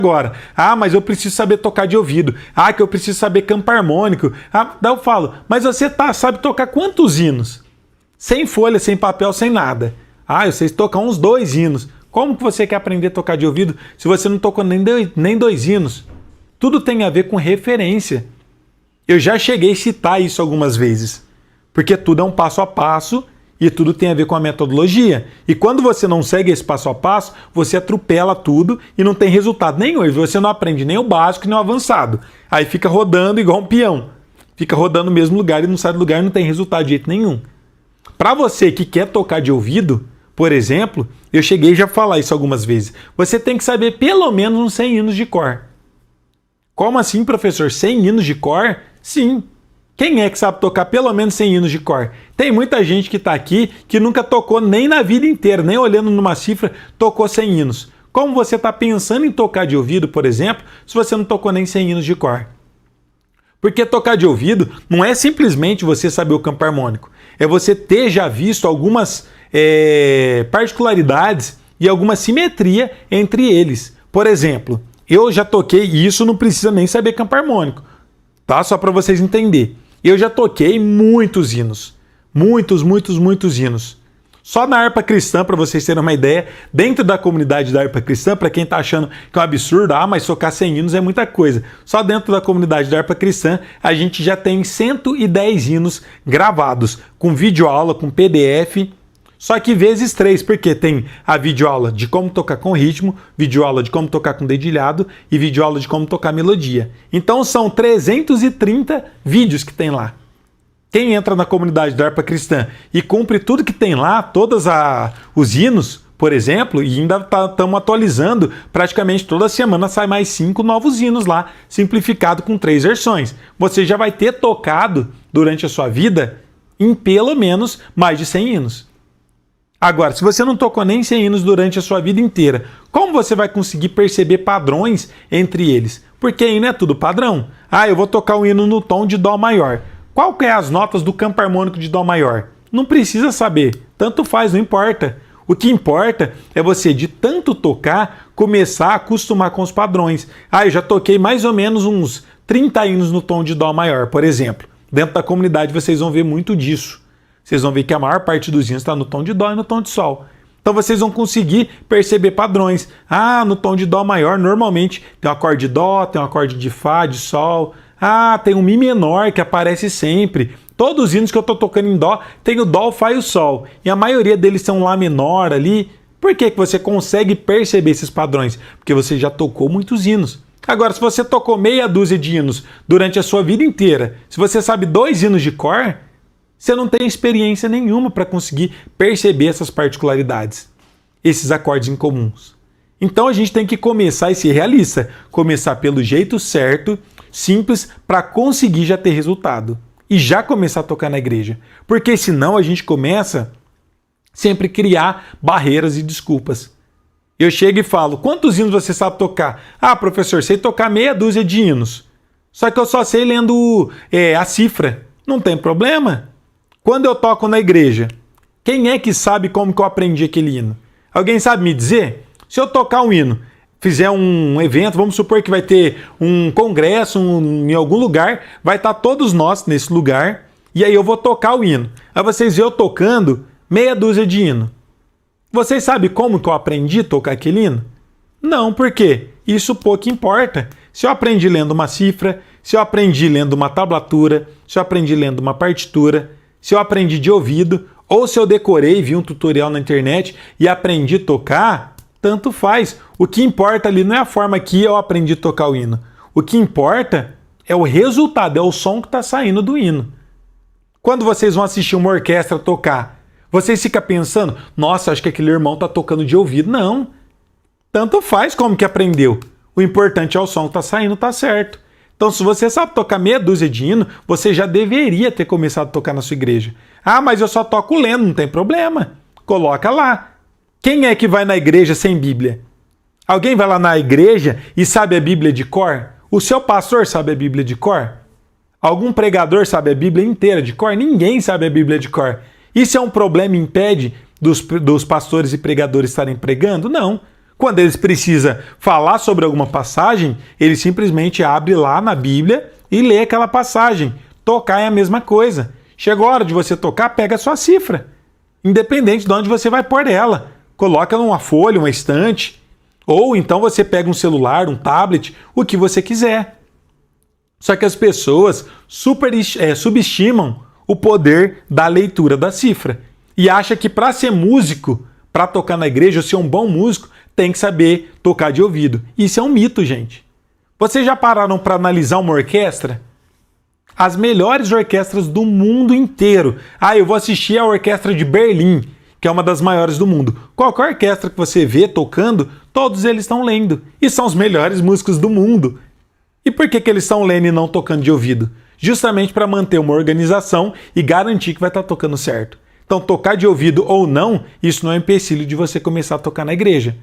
agora. Ah, mas eu preciso saber tocar de ouvido. Ah, que eu preciso saber campo harmônico. Ah, daí eu falo, mas você sabe tocar quantos hinos? Sem folha, sem papel, sem nada. Ah, eu sei tocar uns 2 hinos. Como que você quer aprender a tocar de ouvido se você não tocou nem 2 hinos? Tudo tem a ver com referência. Eu já cheguei a citar isso algumas vezes. Porque tudo é um passo a passo e tudo tem a ver com a metodologia. E quando você não segue esse passo a passo, você atropela tudo e não tem resultado nenhum. E você não aprende nem o básico nem o avançado. Aí fica rodando igual um peão. Fica rodando no mesmo lugar e não sai do lugar e não tem resultado de jeito nenhum. Para você que quer tocar de ouvido, por exemplo, eu cheguei já a falar isso algumas vezes. Você tem que saber pelo menos uns 100 hinos de cor. Como assim, professor? 100 hinos de cor? Sim. Quem é que sabe tocar pelo menos 100 hinos de cor? Tem muita gente que está aqui que nunca tocou nem na vida inteira, nem olhando numa cifra, tocou 100 hinos. Como você está pensando em tocar de ouvido, por exemplo, se você não tocou nem 100 hinos de cor? Porque tocar de ouvido não é simplesmente você saber o campo harmônico. É você ter já visto algumas particularidades e alguma simetria entre eles. Por exemplo, eu já toquei, e isso não precisa nem saber campo harmônico, tá? Só para vocês entenderem. Eu já toquei muitos hinos. Muitos hinos. Só na harpa cristã, para vocês terem uma ideia, dentro da comunidade da harpa cristã, para quem está achando que é um absurdo, mas tocar 100 hinos é muita coisa. Só dentro da comunidade da harpa cristã, a gente já tem 110 hinos gravados, com videoaula, com PDF, só que vezes 3, porque tem a videoaula de como tocar com ritmo, videoaula de como tocar com dedilhado e videoaula de como tocar melodia. Então são 330 vídeos que tem lá. Quem entra na comunidade da harpa cristã e cumpre tudo que tem lá, todos os hinos, por exemplo, e ainda estamos atualizando, praticamente toda semana sai mais 5 novos hinos lá, simplificado com 3 versões. Você já vai ter tocado durante a sua vida em pelo menos mais de 100 hinos. Agora, se você não tocou nem 100 hinos durante a sua vida inteira, como você vai conseguir perceber padrões entre eles? Porque hino é tudo padrão. Ah, eu vou tocar um hino no tom de Dó maior. Qual que é as notas do campo harmônico de Dó maior? Não precisa saber, tanto faz, não importa. O que importa é você, de tanto tocar, começar a acostumar com os padrões. Ah, eu já toquei mais ou menos uns 30 hinos no tom de Dó maior, por exemplo. Dentro da comunidade vocês vão ver muito disso. Vocês vão ver que a maior parte dos hinos está no tom de Dó e no tom de Sol. Então vocês vão conseguir perceber padrões. Ah, no tom de Dó maior, normalmente tem um acorde de Dó, tem um acorde de Fá, de Sol. Ah, tem um Mi menor que aparece sempre. Todos os hinos que eu estou tocando em Dó tem o Dó, o Fá e o Sol. E a maioria deles são Lá menor ali. Por que você consegue perceber esses padrões? Porque você já tocou muitos hinos. Agora, se você tocou meia dúzia de hinos durante a sua vida inteira, se você sabe 2 hinos de cor, você não tem experiência nenhuma para conseguir perceber essas particularidades, esses acordes incomuns. Então a gente tem que começar a ser realista, começar pelo jeito certo, simples, para conseguir já ter resultado e já começar a tocar na igreja. Porque senão a gente começa sempre a criar barreiras e desculpas. Eu chego e falo, quantos hinos você sabe tocar? Ah, professor, sei tocar meia dúzia de hinos. Só que eu só sei lendo a cifra. Não tem problema. Quando eu toco na igreja, quem é que sabe como que eu aprendi aquele hino? Alguém sabe me dizer? Se eu tocar um hino, fizer um evento, vamos supor que vai ter um congresso em algum lugar, vai estar todos nós nesse lugar, e aí eu vou tocar o hino. Aí vocês veem eu tocando meia dúzia de hino. Vocês sabem como que eu aprendi a tocar aquele hino? Não, por quê? Isso pouco importa. Se eu aprendi lendo uma cifra, se eu aprendi lendo uma tablatura, se eu aprendi lendo uma partitura, se eu aprendi de ouvido, ou se eu decorei e vi um tutorial na internet e aprendi a tocar, tanto faz. O que importa ali não é a forma que eu aprendi a tocar o hino. O que importa é o resultado, é o som que está saindo do hino. Quando vocês vão assistir uma orquestra tocar, vocês ficam pensando, nossa, acho que aquele irmão está tocando de ouvido. Não. Tanto faz como que aprendeu. O importante é o som que está saindo, tá certo. Então, se você sabe tocar meia dúzia de hino, você já deveria ter começado a tocar na sua igreja. Ah, mas eu só toco lendo, não tem problema. Coloca lá. Quem é que vai na igreja sem Bíblia? Alguém vai lá na igreja e sabe a Bíblia de cor? O seu pastor sabe a Bíblia de cor? Algum pregador sabe a Bíblia inteira de cor? Ninguém sabe a Bíblia de cor. Isso é um problema, impede dos pastores e pregadores estarem pregando? Não. Quando eles precisam falar sobre alguma passagem, eles simplesmente abrem lá na Bíblia e lê aquela passagem. Tocar é a mesma coisa. Chegou a hora de você tocar, pega a sua cifra. Independente de onde você vai pôr ela. Coloca numa folha, uma estante. Ou então você pega um celular, um tablet, o que você quiser. Só que as pessoas subestimam o poder da leitura da cifra. E acham que para ser músico, para tocar na igreja, ou ser um bom músico, tem que saber tocar de ouvido. Isso é um mito, gente. Vocês já pararam para analisar uma orquestra? As melhores orquestras do mundo inteiro. Eu vou assistir a Orquestra de Berlim, que é uma das maiores do mundo. Qualquer orquestra que você vê tocando, todos eles estão lendo. E são os melhores músicos do mundo. E por que eles estão lendo e não tocando de ouvido? Justamente para manter uma organização e garantir que vai estar tocando certo. Então, tocar de ouvido ou não, isso não é empecilho de você começar a tocar na igreja.